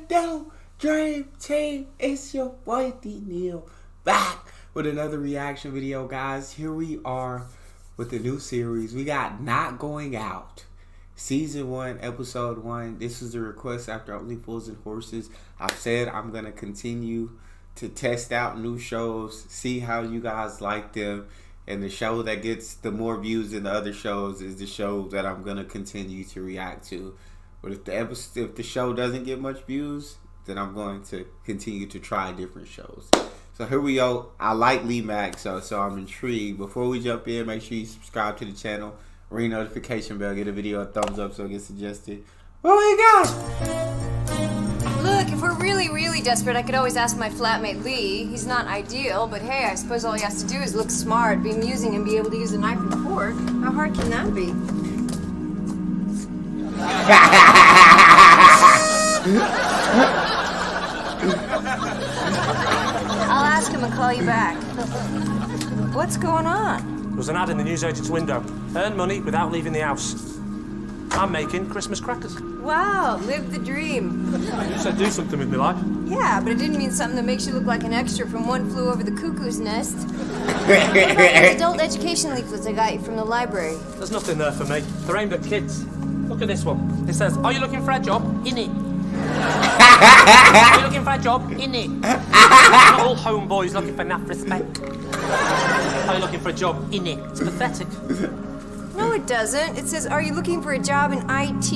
do, Dream Team? It's your boy d.neil back with another reaction video, guys. Here we are with the new series. We got Not Going Out, Season 1, Episode 1. This is a request after Only Fools and Horses. I've said I'm going to continue to test out new shows, see how you guys like them. And the show that gets the more views than the other shows is the show that I'm going to continue to react to. But if the show doesn't get much views, then I'm going to continue to try different shows. So here we go. I like Lee Mack, so I'm intrigued. Before we jump in, make sure you subscribe to the channel, ring notification bell, get a video a thumbs up so it gets suggested. What we got? Look, if we're really desperate, I could always ask my flatmate Lee. He's not ideal, but hey, I suppose all he has to do is look smart, be amusing, and be able to use a knife and fork. How hard can that be? I'll ask him and call you back. What's going on? There was an ad in the newsagent's window. Earn money without leaving the house. I'm making Christmas crackers. Wow, live the dream. You said do something with my life. Yeah, but it didn't mean something that makes you look like an extra from One Flew Over the Cuckoo's Nest. What about those adult education leaflets I got you from the library? There's nothing there for me. They're aimed at kids. Look at this one. It says, are you looking for a job? In it. Are you looking for a job? In it. Not all homeboys looking for enough respect. Are you looking for a job? In it. It's pathetic. No, it doesn't. It says, are you looking for a job in IT?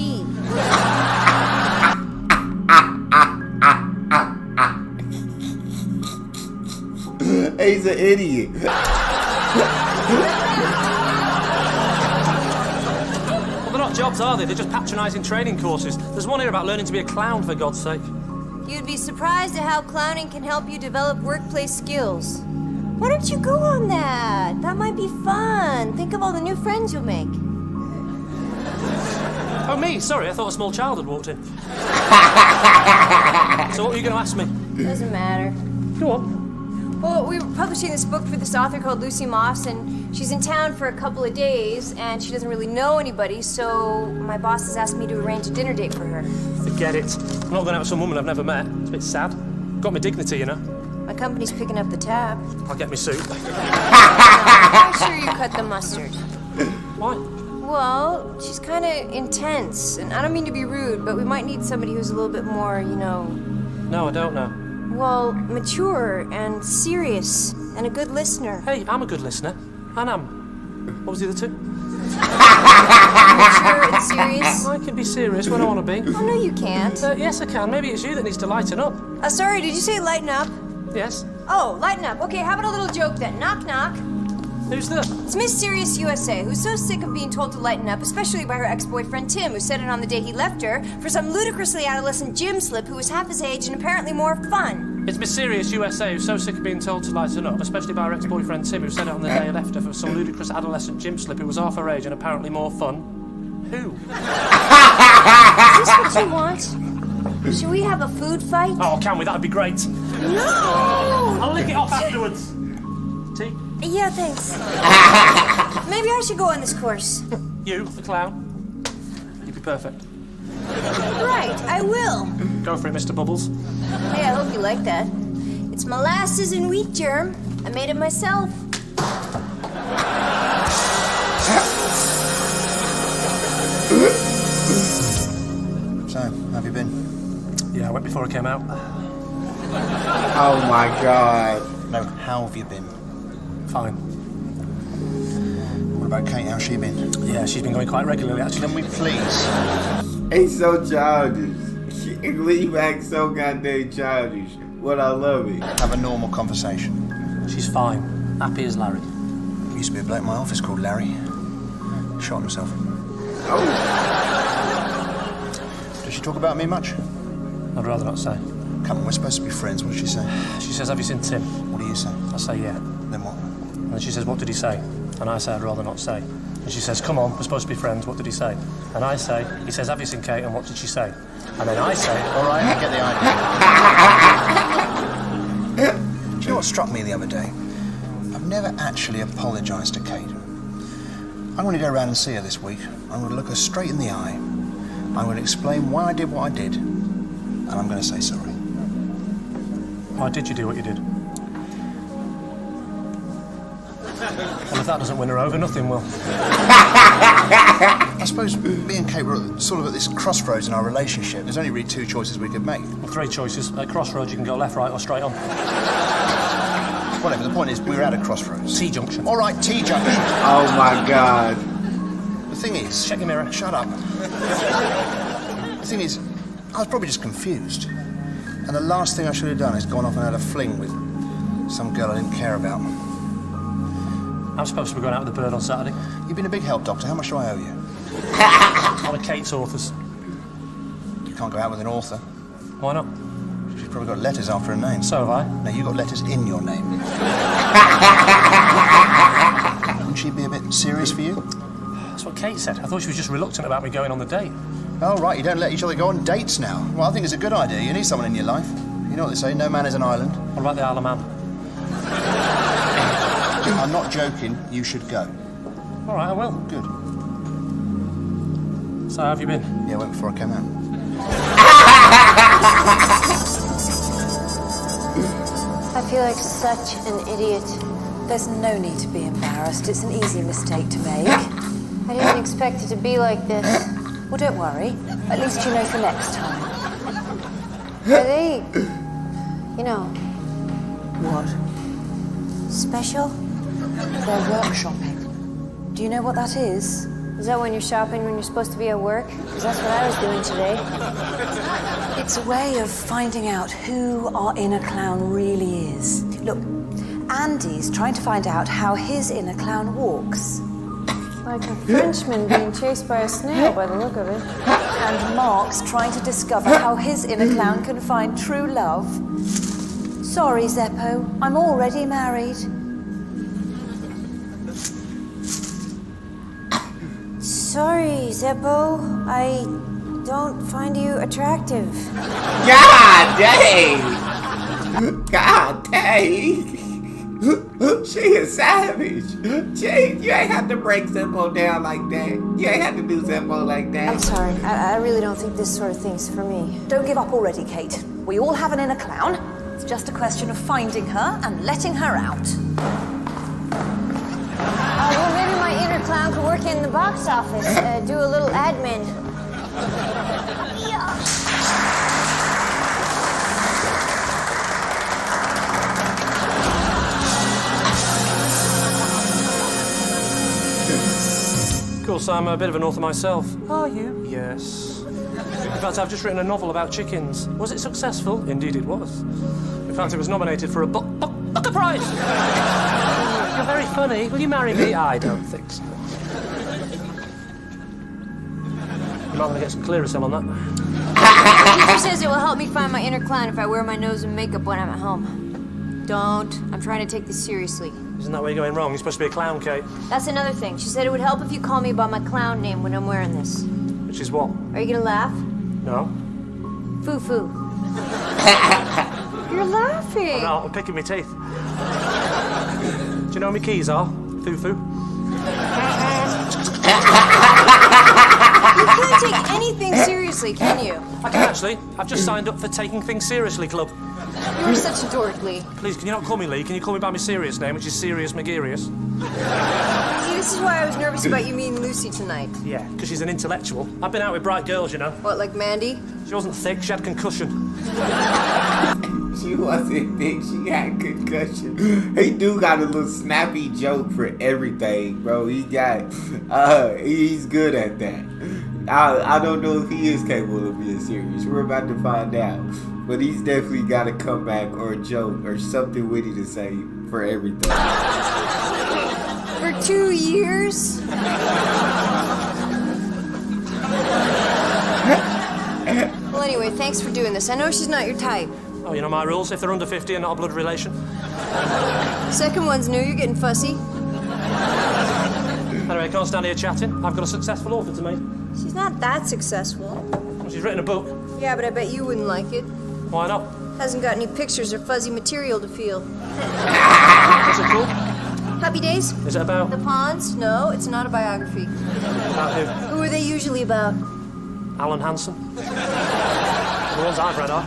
He's an idiot. Well, they're not jobs, are they? They're just patronising training courses. There's one here about learning to be a clown, for God's sake. You'd be surprised at how clowning can help you develop workplace skills. Why don't you go on that? That might be fun. Think of all the new friends you'll make. Oh, me? Sorry, I thought a small child had walked in. So what were you going to ask me? Doesn't matter. Go on. Well, we were publishing this book for this author called Lucy Moss, and she's in town for a couple of days, and she doesn't really know anybody, so my boss has asked me to arrange a dinner date for her. Forget it. I'm not going out with some woman I've never met. It's a bit sad. Got my dignity, you know. My company's picking up the tab. I'll get me suit. I'm sure you cut the mustard. Why? Well, she's kind of intense, and I don't mean to be rude, but we might need somebody who's a little bit more, you know... No, I don't know. Well, mature and serious and a good listener. Hey, I'm a good listener. And what was the other two? Mature and serious. I can be serious when I want to be. Oh, no, you can't. Yes, I can. Maybe it's you that needs to lighten up. Sorry, did you say lighten up? Yes. Oh, lighten up. Okay, how about a little joke then? Knock, knock. Who's that? It's Miss Serious USA, who's so sick of being told to lighten up, especially by her ex-boyfriend Tim, who said it on the day he left her, for some ludicrously adolescent gym slip who was half his age and apparently more fun. It's Miss Serious USA, who's so sick of being told to lighten up, especially by her ex-boyfriend Tim, who said it on the day he left her for some ludicrous adolescent gym slip who was half her age and apparently more fun. Who? Is this what you want? Should we have a food fight? Oh, can we? That'd be great. No! I'll lick it off afterwards. Tea? Yeah, thanks. Maybe I should go on this course. You, the clown. You'd be perfect. Right, I will. Go for it, Mr. Bubbles. Hey, I hope you like that. It's molasses and wheat germ. I made it myself. So, how have you been? Yeah, I went before I came out. Oh my God. No, how have you been? Fine. What about Kate? How's she been? Yeah, she's been going quite regularly, actually. Can we please? He's so childish. Lee Mack's so goddamn childish. What I love it. Have a normal conversation. She's fine. Happy as Larry. There used to be a bloke in my office called Larry. Shot himself. Oh. Does she talk about me much? I'd rather not say. Come on, we're supposed to be friends. What does she say? She says, have you seen Tim? What do you say? I say, yeah. Then what? And then she says, what did he say? And I say, I'd rather not say. And she says, come on, we're supposed to be friends, what did he say? And I say, he says, have you seen Kate, and what did she say? And then I say, all right, I get the idea. Do you know what struck me the other day? I've never actually apologised to Kate. I'm going to go around and see her this week. I'm going to look her straight in the eye. I'm going to explain why I did what I did. and I'm going to say sorry. Why did you do what you did? Well, if that doesn't win her over, nothing will. I suppose me and Kate were sort of at this crossroads in our relationship. There's only really two choices we could make. Well, three choices. At crossroads, you can go left, right, or straight on. Whatever, the point is, we were at a crossroads. T-junction. All right, T-junction. Oh my God. The thing is... Check your mirror. Shut up. The thing is, I was probably just confused. And the last thing I should have done is gone off and had a fling with some girl I didn't care about. I'm supposed to be going out with the bird on Saturday. You've been a big help, Doctor. How much do I owe you? One of Kate's authors. You can't go out with an author. Why not? She's probably got letters after her name. So have I. No, you got letters in your name. Wouldn't she be a bit serious for you? That's what Kate said. I thought she was just reluctant about me going on the date. Oh, right, you don't let each other go on dates now. Well, I think it's a good idea. You need someone in your life. You know what they say, no man is an island. What about the Isle of Man? I'm not joking, you should go. All right, I will. Good. So how have you been? Yeah, I went before I came out. I feel like such an idiot. There's no need to be embarrassed. It's an easy mistake to make. I didn't expect it to be like this. Well, don't worry. At least you know for next time. Are they, you know, What? special? They're workshopping. Do you know what that is? Is that when you're shopping when you're supposed to be at work? Because that's what I was doing today. It's a way of finding out who our inner clown really is. Look, Andy's trying to find out how his inner clown walks. Like a Frenchman being chased by a snail by the look of it. And Mark's trying to discover how his inner clown can find true love. Sorry, Zeppo, I'm already married. Sorry, Zeppo. I don't find you attractive. God dang. God dang. She is savage. Jade, you ain't have to break Zeppo down like that. You ain't have to do Zeppo like I'm that. sorry. I really don't think this sort of thing's for me. Don't give up already, Kate. We all have an inner clown. It's just a question of finding her and letting her out. Well, maybe my inner clown could work in the box office, do a little admin. Yeah. Of course, I'm a bit of an author myself. Are you? Yes. In fact, I've just written a novel about chickens. Was it successful? Indeed it was. In fact, it was nominated for a Booker Prize. You're very funny. Will you marry me? I don't think so. You might want to get some Clearasil on that. Teacher says it will help me find my inner clown if I wear my nose and makeup when I'm at home. Don't. I'm trying to take this seriously. Isn't that where you're going wrong? You're supposed to be a clown, Kate. That's another thing. She said it would help if you call me by my clown name when I'm wearing this. Which is what? Are you gonna laugh? No? Foo-foo. You're laughing. No, I'm picking my teeth. Do you know where my keys are? Foo-foo. You can't take anything seriously, can you? I can actually. I've just signed up for Taking Things Seriously Club. You're such a dork, Lee. Please, can you not call me Lee? Can you call me by my serious name, which is Sirius McGearius? See, this is why I was nervous about you meeting Lucy tonight. Yeah, because she's an intellectual. I've been out with bright girls, you know. What, like Mandy? She wasn't thick, she had concussion. She wasn't thick, she had concussion. He do got a little snappy joke for everything, bro. He got, he's good at that. I don't know if he is capable of being serious. We're about to find out. But he's definitely got a comeback or a joke or something witty to say for everything. For 2 years? Well, anyway, thanks for doing this. I know she's not your type. Oh, you know my rules. If they're under 50 and not a blood relation. Second one's new. You're getting fussy. Anyway, I can't stand here chatting. I've got a successful offer to make. She's not that successful. Well, she's written a book. Yeah, but I bet you wouldn't like it. Why not? Hasn't got any pictures or fuzzy material to feel. What's it called? Happy Days? Is it about? The Ponds? No, it's not a biography. About who? Who are they usually about? Alan Hansen. The ones I've read are.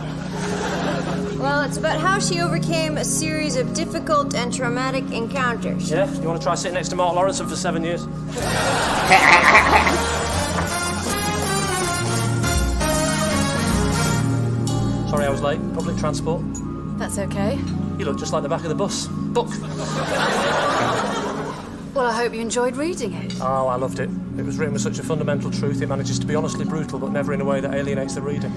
Well, it's about how she overcame a series of difficult and traumatic encounters. Yeah? You want to try sitting next to Mark Lawrenson for 7 years? Sorry I was late. Public transport. That's okay. You look just like the back of the bus. Book. Well, I hope you enjoyed reading it. Oh, I loved it. It was written with such a fundamental truth, it manages to be honestly brutal, but never in a way that alienates the reader.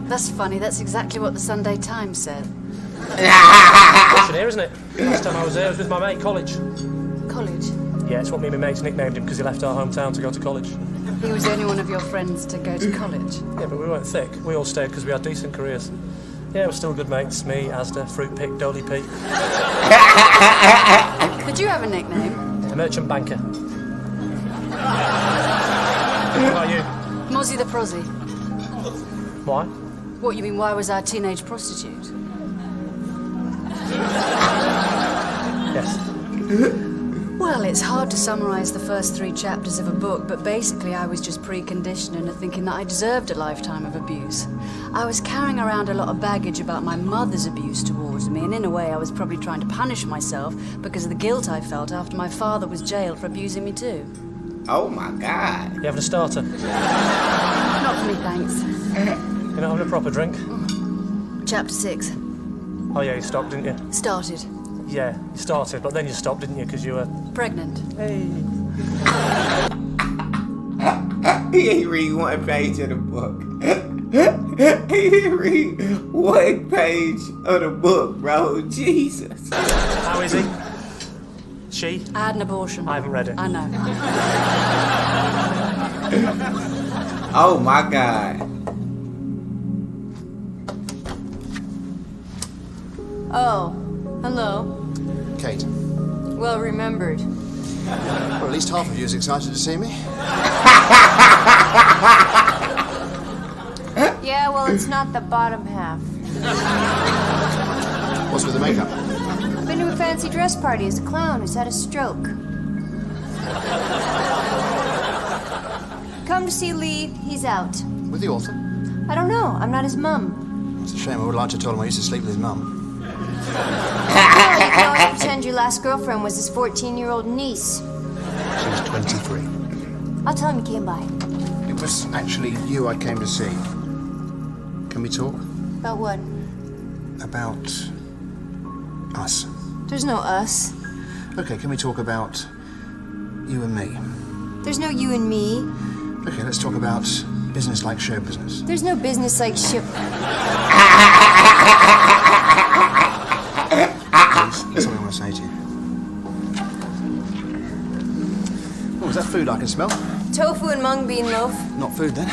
That's funny. That's exactly what the Sunday Times said. Question here, isn't it? Last time I was there, I was with my mate, college. College? Yeah, it's what me and my mates nicknamed him because he left our hometown to go to college. He was the only one of your friends to go to college. Yeah, but we weren't thick. We all stayed because we had decent careers. Yeah, we're still good mates. Me, Asda, Fruit Pick, Dolly Pete. Did you have a nickname? A merchant banker. What about you? Mozzie the Prozzy. Why? What, you mean, why was I a teenage prostitute? Yes. Well, it's hard to summarise the first 3 chapters of a book, but basically I was just preconditioned into thinking that I deserved a lifetime of abuse. I was carrying around a lot of baggage about my mother's abuse towards me, and in a way I was probably trying to punish myself because of the guilt I felt after my father was jailed for abusing me too. Oh my God. You having a starter? Not for me, thanks. You're not having a proper drink? Chapter 6. Oh yeah, you stopped, didn't you? Started. Yeah, you started, but then you stopped, didn't you? Because you were... Pregnant. Hey. He ain't read one page of the book. He didn't read one page of the book, bro. Jesus. How is he? She? I had an abortion. I haven't read it. I know. Oh my God. Oh, hello. Kate. Well remembered. Well, at least half of you is excited to see me. Yeah, well, it's not the bottom half. What's with the makeup? I've been to a fancy dress party as a clown who's had a stroke. Come to see Lee, he's out. With the author? I don't know, I'm not his mum. It's a shame. I would like to tell him I used to sleep with his mum. Oh, you can always pretend your last girlfriend was his 14-year-old niece. She was 23. I'll tell him you came by. It was actually you I came to see. Can we talk? About what? About us. There's no us. Okay, can we talk about you and me? There's no you and me. Okay, let's talk about business like show business. There's no business like ship. Please, that's something I want to say to you. Oh, is that food I can smell? Tofu and mung bean loaf. Not food then.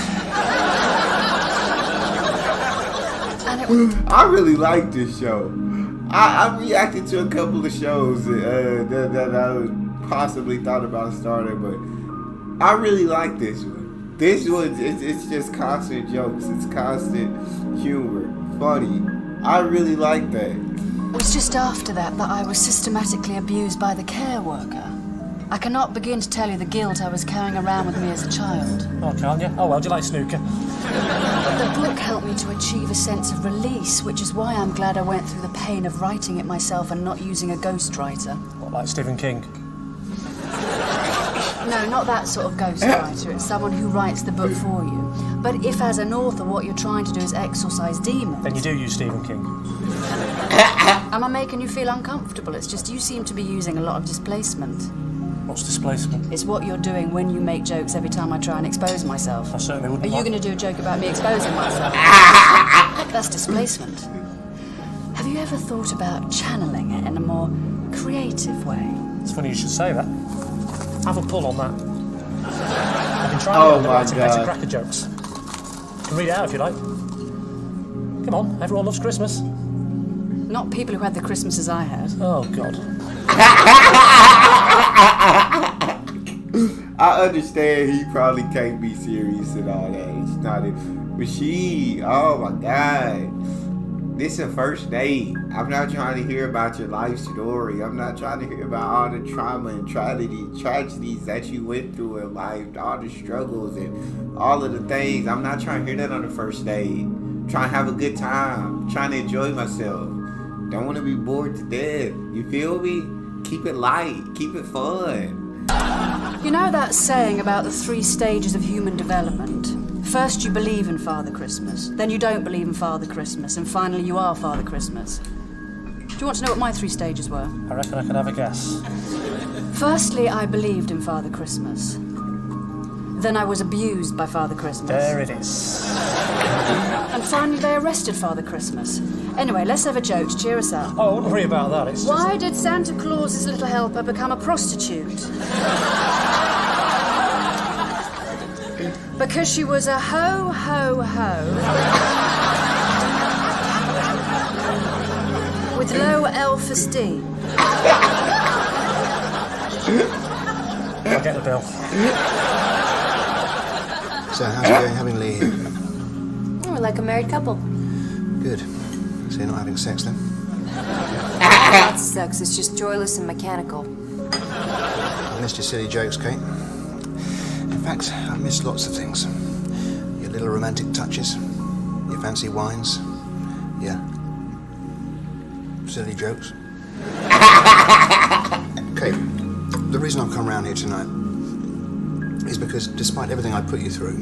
I really like this show. I reacted to a couple of shows that I possibly thought about starting, but I really like this one. This one, it's just constant jokes. It's constant humor. Funny. I really like that. It was just after that I was systematically abused by the care worker. I cannot begin to tell you the guilt I was carrying around with me as a child. Oh, can't you? Oh, well, do you like snooker? The book helped me to achieve a sense of release, which is why I'm glad I went through the pain of writing it myself and not using a ghostwriter. What, like Stephen King? No, not that sort of ghostwriter. It's someone who writes the book for you. But if, as an author, what you're trying to do is exorcise demons... Then you do use Stephen King. Am I making you feel uncomfortable? It's just you seem to be using a lot of displacement. What's displacement? It's what you're doing when you make jokes every time I try and expose myself. I certainly Are wouldn't. you going to do a joke about me exposing myself? That's displacement. Have you ever thought about channeling it in a more creative way? It's funny you should say that. Have a pull on that. I've been trying Oh to my write a better God. cracker jokes. You can read it out if you like. Come on, everyone loves Christmas. Not people who had the Christmases I had. Oh, God. I understand he probably can't be serious and all that. It's not it. But she, oh my God. This is a first date. I'm not trying to hear about your life story. I'm not trying to hear about all the trauma and tragedies that you went through in life, all the struggles and all of the things. I'm not trying to hear that on the first date. trying to have a good time, trying to enjoy myself. Don't want to be bored to death. You feel me? Keep it light, keep it fun. You know that saying about the 3 stages of human development? First you believe in Father Christmas, then you don't believe in Father Christmas, and finally you are Father Christmas. Do you want to know what my 3 stages were? I reckon I can have a guess. Firstly, I believed in Father Christmas. Then I was abused by Father Christmas. There it is. And finally they arrested Father Christmas. Anyway, let's have a joke to cheer us up. Oh, don't worry about that. It's Why did Santa Claus's little helper become a prostitute? Because she was a ho-ho-ho with low elf-esteem. I'll get the bill. So, how's it going having Lee here? We're like a married couple. Good. So you're not having sex then? Lots of sex. It's just joyless and mechanical. I missed your silly jokes, Kate. In fact, I missed lots of things. Your little romantic touches, your fancy wines, your silly jokes. Kate, the reason I've come round here tonight is because despite everything I put you through,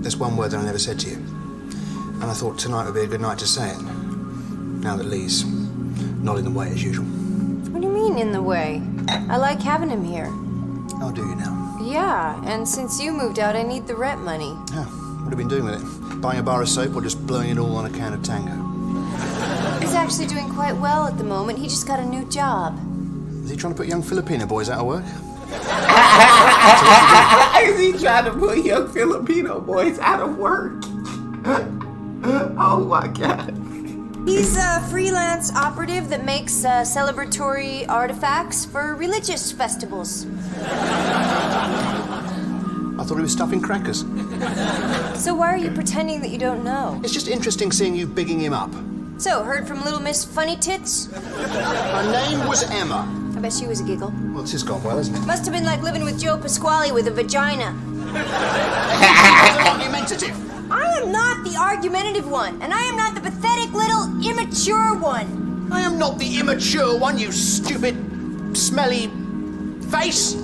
there's one word that I never said to you. And I thought tonight would be a good night to say it. Now that Lee's not in the way as usual. What do you mean, in the way? I like having him here. Oh, do you now? Yeah, and since you moved out, I need the rent money. Yeah. What have you been doing with it? Buying a bar of soap or just blowing it all on a can of tango? He's actually doing quite well at the moment. He just got a new job. Is he trying to put young Filipino boys out of work? Is he trying to put young Filipino boys out of work? Oh my God. He's a freelance operative that makes celebratory artifacts for religious festivals. I thought he was stuffing crackers. So why are you pretending that you don't know? It's just interesting seeing you bigging him up. So, heard from Little Miss Funny Tits? Her name was Emma. I bet she was a giggle. Well, this has gone well, isn't it? Must have been like living with Joe Pasquale with a vagina. Argumentative. I am not the argumentative one, and I am not the pathetic little immature one. I am not the immature one, you stupid, smelly face.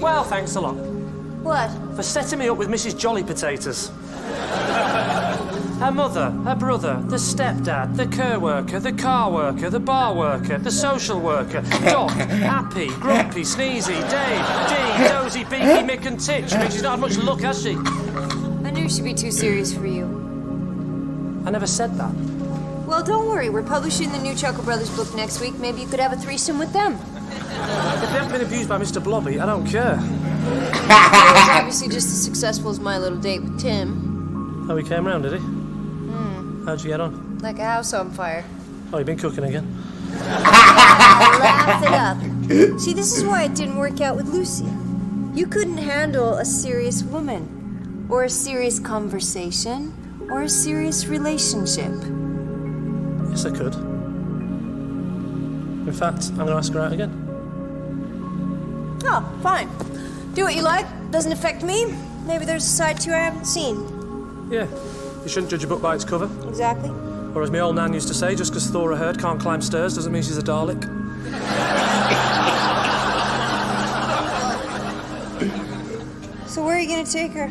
Well, thanks a lot. What? For setting me up with Mrs. Jolly Potatoes. Her mother, her brother, the stepdad, the care worker, the car worker, the bar worker, the social worker, Doc, Happy, Grumpy, Sneezy, Dave, Dee, Dozy, Beaky, Mick and Titch. I mean, she's not had much luck, has she? I knew she'd be too serious for you. I never said that. Well, don't worry. We're publishing the new Chuckle Brothers book next week. Maybe you could have a threesome with them. If they haven't been abused by Mr. Blobby, I don't care. It was obviously just as successful as my little date with Tim. Oh, he came round, did he? How'd you get on? Like a house on fire. Oh, you been cooking again? Laugh it up. See, this is why it didn't work out with Lucy. You couldn't handle a serious woman, or a serious conversation, or a serious relationship. Yes, I could. In fact, I'm going to ask her out again. Oh, fine. Do what you like. Doesn't affect me. Maybe there's a side to you I haven't seen. Yeah. You shouldn't judge a book by its cover. Exactly. Or as my old nan used to say, just because Thora Hird can't climb stairs doesn't mean she's a Dalek. So where are you going to take her?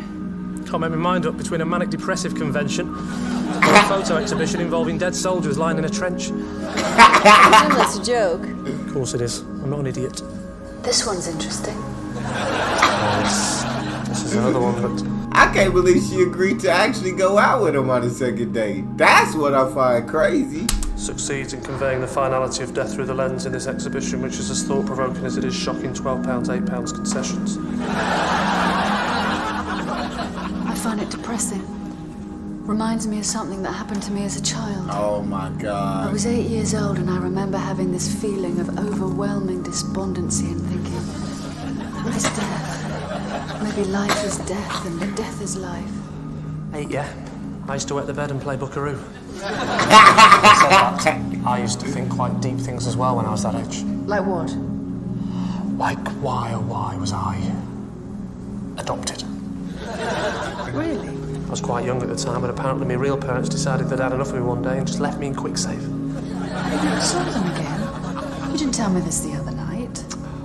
Can't make my mind up between a manic-depressive convention and a photo exhibition involving dead soldiers lying in a trench. That's a joke. Of course it is. I'm not an idiot. This one's interesting. This is another one, but... I can't believe she agreed to actually go out with him on the second date. That's what I find crazy. succeeds in conveying the finality of death through the lens in this exhibition, which is as thought-provoking as it is shocking. £12, £8 concessions. I find it depressing. Reminds me of something that happened to me as a child. Oh my God. I was 8 years old and I remember having this feeling of overwhelming despondency and thinking, what is death? Maybe life is death and death is life. 8, yeah. I used to wet the bed and play Buckaroo. I used to think quite deep things as well when I was that age. Like what? Like, why, oh why was I adopted? Really? I was quite young at the time, but apparently my real parents decided they'd had enough of me one day and just left me in quick save. You saw them again. You didn't tell me this the other night.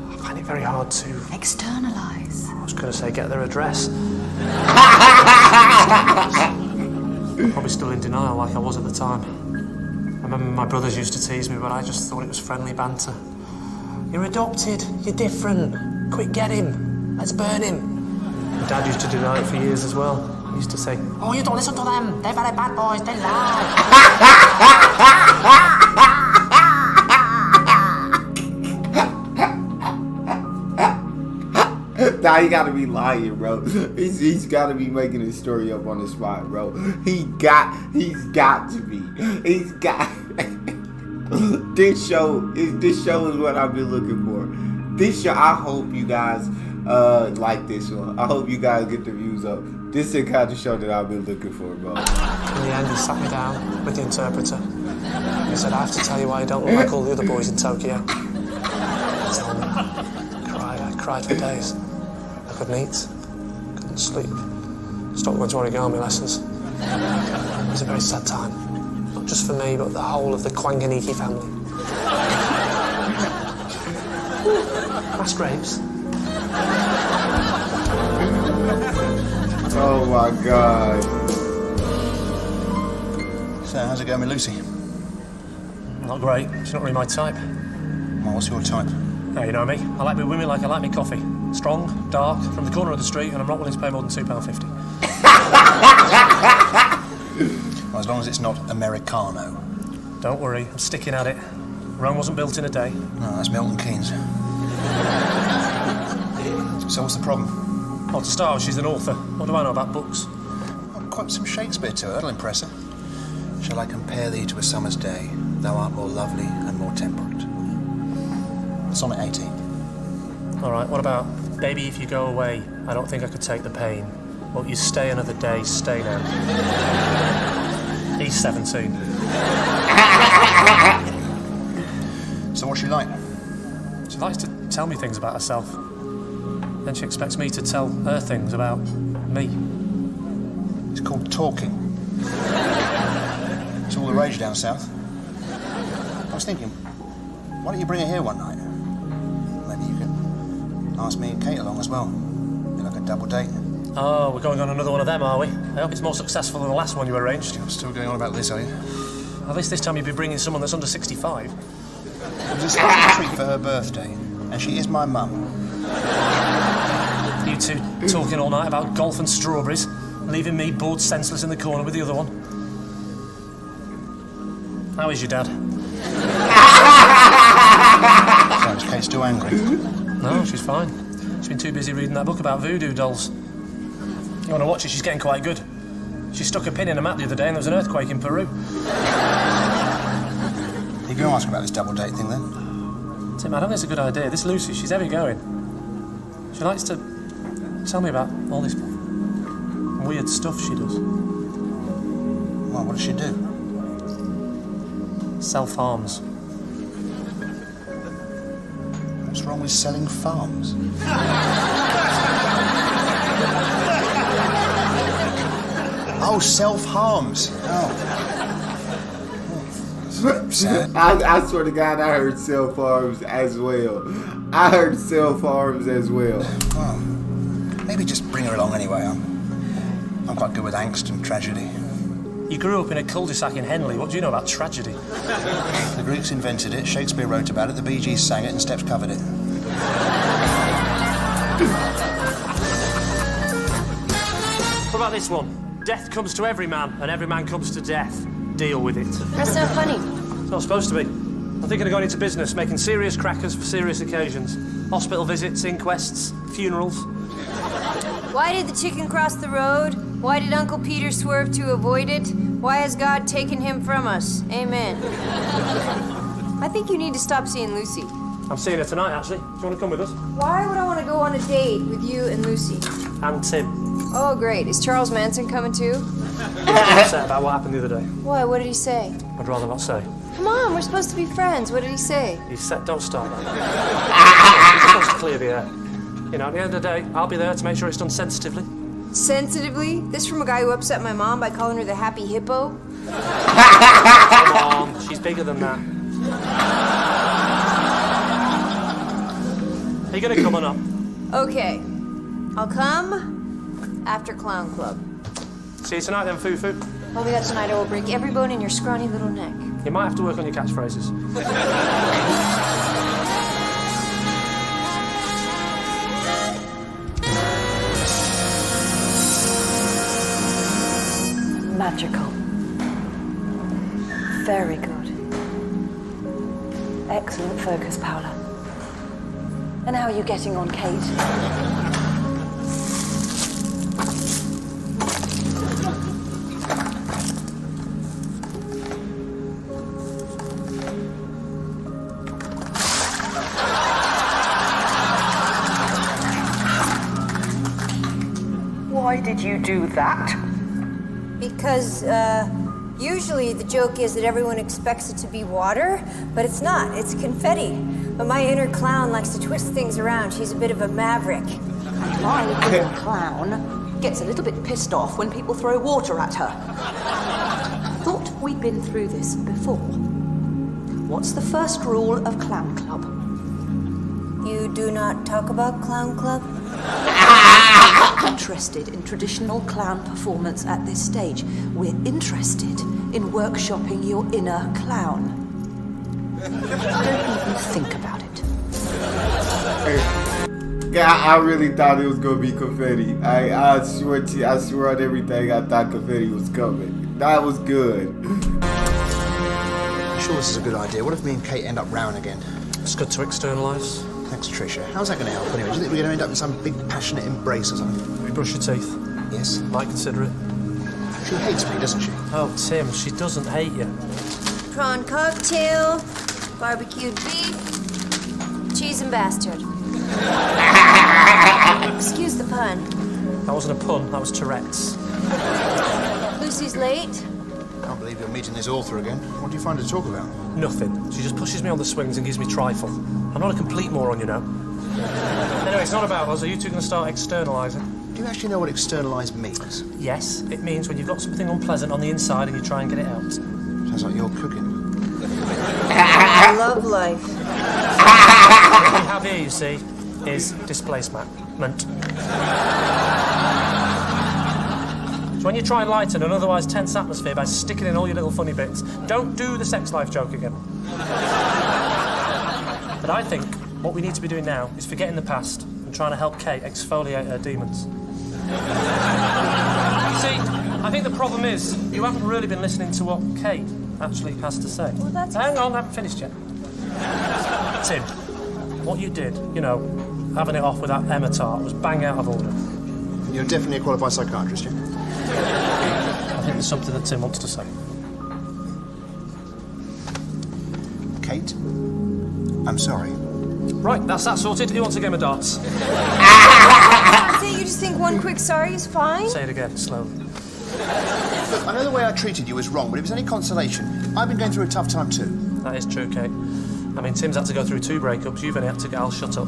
I find it very hard to... Externalize. I was going to say get their address. Probably still in denial like I was at the time. I remember my brothers used to tease me, but I just thought it was friendly banter. You're adopted, you're different. Quick, get him. Let's burn him. My dad used to deny it for years as well. He used to say, oh, you don't listen to them. They're very bad boys, they lie. Nah, he gotta be lying, bro. He's gotta be making his story up on the spot, bro. He's got to be. He's got. This show is what I've been looking for. This show, I hope you guys like this one. I hope you guys get the views up. This is the kind of show that I've been looking for, bro. In the end, he sat me down with the interpreter. He said, I have to tell you why you don't look like all the other boys in Tokyo. I told him. I cried for days. I couldn't eat, couldn't sleep. Stopped going to origami lessons. It was a very sad time. Not just for me, but the whole of the Kwanganiki family. Mass graves. Oh my God. So, how's it going with Lucy? Not great. She's not really my type. Well, what's your type? No, you know me. I like me women like I like me coffee. Strong, dark, from the corner of the street, and I'm not willing to pay more than £2.50. Well, as long as it's not Americano. Don't worry, I'm sticking at it. Rome wasn't built in a day. No, that's Milton Keynes. So what's the problem? Well, to start with, she's an author. What do I know about books? I'll quote some Shakespeare to her, that'll impress her. Shall I compare thee to a summer's day? Thou art more lovely and more temperate. Sonnet 18. All right, what about, baby, if you go away, I don't think I could take the pain. Won't you stay another day? Stay now. He's 17. So what's she like? She likes to tell me things about herself. Then she expects me to tell her things about me. It's called talking. It's all the rage down south. I was thinking, why don't you bring her here one night? Maybe you can ask me and Kate along as well. Be like a double date. Oh, we're going on another one of them, are we? I hope it's more successful than the last one you arranged. You're still going on about this, are you? At least this time you'll be bringing someone that's under 65. It was a special treat for her birthday, and she is my mum. You two talking all night about golf and strawberries, leaving me bored senseless in the corner with the other one. How is your dad? So is Kate still angry? No, she's fine. She's been too busy reading that book about voodoo dolls. You want to watch it? She's getting quite good. She stuck a pin in a map the other day and there was an earthquake in Peru. You going to ask about this double date thing then? Tim, I don't think it's a good idea. This Lucy, she's ever going. She likes to tell me about all this weird stuff she does. Well, what does she do? Self-harms. What's wrong with selling farms? Oh, self-harms. Oh. Sad. I swear to God, I heard self-harms as well. I heard self-harms as well. Well, maybe just bring her along anyway. I'm quite good with angst and tragedy. You grew up in a cul-de-sac in Henley. What do you know about tragedy? The Greeks invented it, Shakespeare wrote about it, the Bee Gees sang it, and Steps covered it. What about this one? Death comes to every man, and every man comes to death. Deal with it. That's not funny. It's not supposed to be. I'm thinking of going into business, making serious crackers for serious occasions. Hospital visits, inquests, funerals. Why did the chicken cross the road? Why did Uncle Peter swerve to avoid it? Why has God taken him from us? Amen. I think you need to stop seeing Lucy. I'm seeing her tonight, actually. Do you want to come with us? Why would I want to go on a date with you and Lucy? And Tim. Oh, great. Is Charles Manson coming too? I'm upset about what happened the other day. Why? What did he say? I'd rather not say. Come on, we're supposed to be friends. What did he say? He said, don't start that. He just wants to clear the air. You know, at the end of the day, I'll be there to make sure it's done sensitively. Sensitively? This from a guy who upset my mom by calling her the happy hippo? Come on, she's bigger than that. Are you gonna come or not? Okay. I'll come after Clown Club. See you tonight then, Foo-Foo. Tell me that tonight I will break every bone in your scrawny little neck. You might have to work on your catchphrases. Magical. Very good. Excellent focus, Paula. And how are you getting on, Kate? Why did you do that? Because, usually the joke is that everyone expects it to be water, but it's not. It's confetti. But my inner clown likes to twist things around. She's a bit of a maverick. And my inner clown gets a little bit pissed off when people throw water at her. Thought we'd been through this before. What's the first rule of Clown Club? You do not talk about Clown Club? Interested in traditional clown performance at this stage. We're interested in workshopping your inner clown. Don't even think about it. God, I really thought it was gonna be confetti. I swear on everything, I thought confetti was coming. That was good. Sure, this is a good idea. What if me and Kate end up rowing again? It's good to externalise. Thanks, Tricia. How's that going to help anyway? Do you think we're going to end up in some big passionate embrace or something? We brush your teeth. Yes. Might consider it. She hates me, doesn't she? Oh, Tim, she doesn't hate you. Prawn cocktail, barbecued beef, cheese and bastard. Excuse the pun. That wasn't a pun, that was Tourette's. Lucy's late. Can't believe you're meeting this author again. What do you find to talk about? Nothing. She just pushes me on the swings and gives me trifle. I'm not a complete moron, you know. Anyway, it's not about us. Are you two going to start externalising? Do you actually know what externalise means? Yes, it means when you've got something unpleasant on the inside and you try and get it out. Sounds like you're cooking. I love life. What we have here, you see, is displacement. So when you try and lighten an otherwise tense atmosphere by sticking in all your little funny bits, don't do the sex life joke again. But I think what we need to be doing now is forgetting the past and trying to help Kate exfoliate her demons. See, I think the problem is you haven't really been listening to what Kate actually has to say. Well, that's... Hang on, I haven't finished yet. Tim, what you did, you know, having it off with that Emma tart was bang out of order. You're definitely a qualified psychiatrist, yeah? I think there's something that Tim wants to say. Kate, I'm sorry. Right, that's that sorted. Who wants a game of darts? That's it? You just think one quick sorry is fine? Say it again, slowly. Look, I know the way I treated you was wrong, but if it's any consolation, I've been going through a tough time too. That is true, Kate. I mean, Tim's had to go through 2 breakups. You've only had to get Al shut up.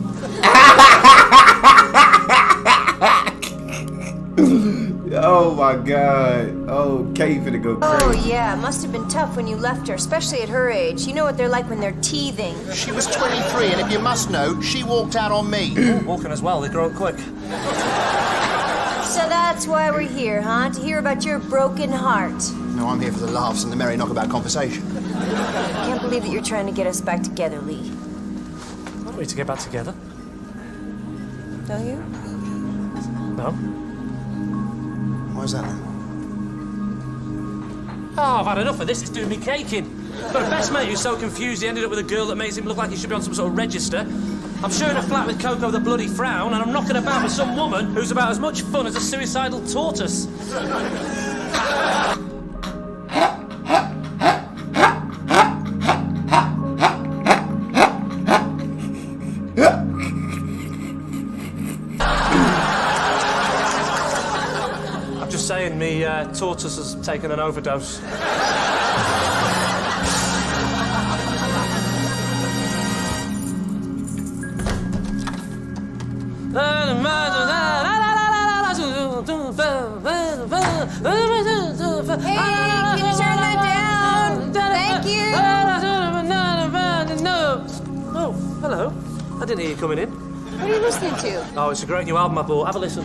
Oh my God. Oh, Kate finna go crazy. Oh, yeah. Must have been tough when you left her, especially at her age. You know what they're like when they're teething. She was 23, and if you must know, she walked out on me. Walking as well, they grow up quick. So that's why we're here, huh? To hear about your broken heart. No, I'm here for the laughs and the merry knockabout conversation. I can't believe that you're trying to get us back together, Lee. What are we to get back together? Don't you? No? Why's that then? Oh, I've had enough of this. It's doing me caking. I've got a best mate who's so confused he ended up with a girl that makes him look like he should be on some sort of register. I'm sharing a flat with Coco the bloody frown, and I'm knocking about with some woman who's about as much fun as a suicidal tortoise. red tortoise has taken an overdose. Hey, can you turn that down? Thank you. Oh, hello. I didn't hear you coming in. What are you listening to? Oh, it's a great new album I bought. Have a listen.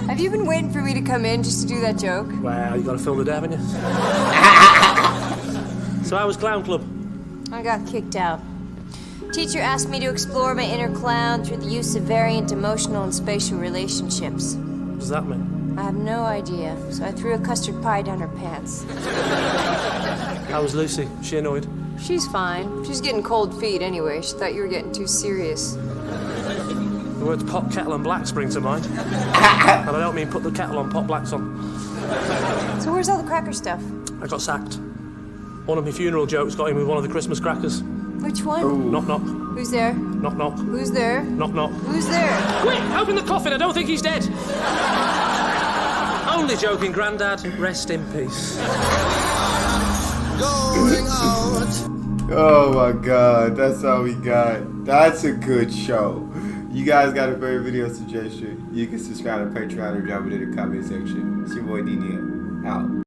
Have you been waiting for me to come in just to do that joke? Well, you got to film the day, haven't you? So how was Clown Club? I got kicked out. Teacher asked me to explore my inner clown through the use of variant emotional and spatial relationships. What does that mean? I have no idea, so I threw a custard pie down her pants. How was Lucy? Was she annoyed? She's fine. She's getting cold feet anyway. She thought you were getting too serious. The words pot, kettle and black spring to mind. And I don't mean put the kettle on, pot blacks on. So where's all the cracker stuff? I got sacked. One of my funeral jokes got in with one of the Christmas crackers. Which one? Knock, knock. Who's there? Knock, knock. Who's there? Knock, knock. Who's there? Quick, open the coffin. I don't think he's dead. Only joking, Grandad. Rest in peace. Oh my god, that's all we got. That's a good show. You guys got a favorite video suggestion? You can subscribe to Patreon or drop it in the comment section. It's your boy d.neil. Out.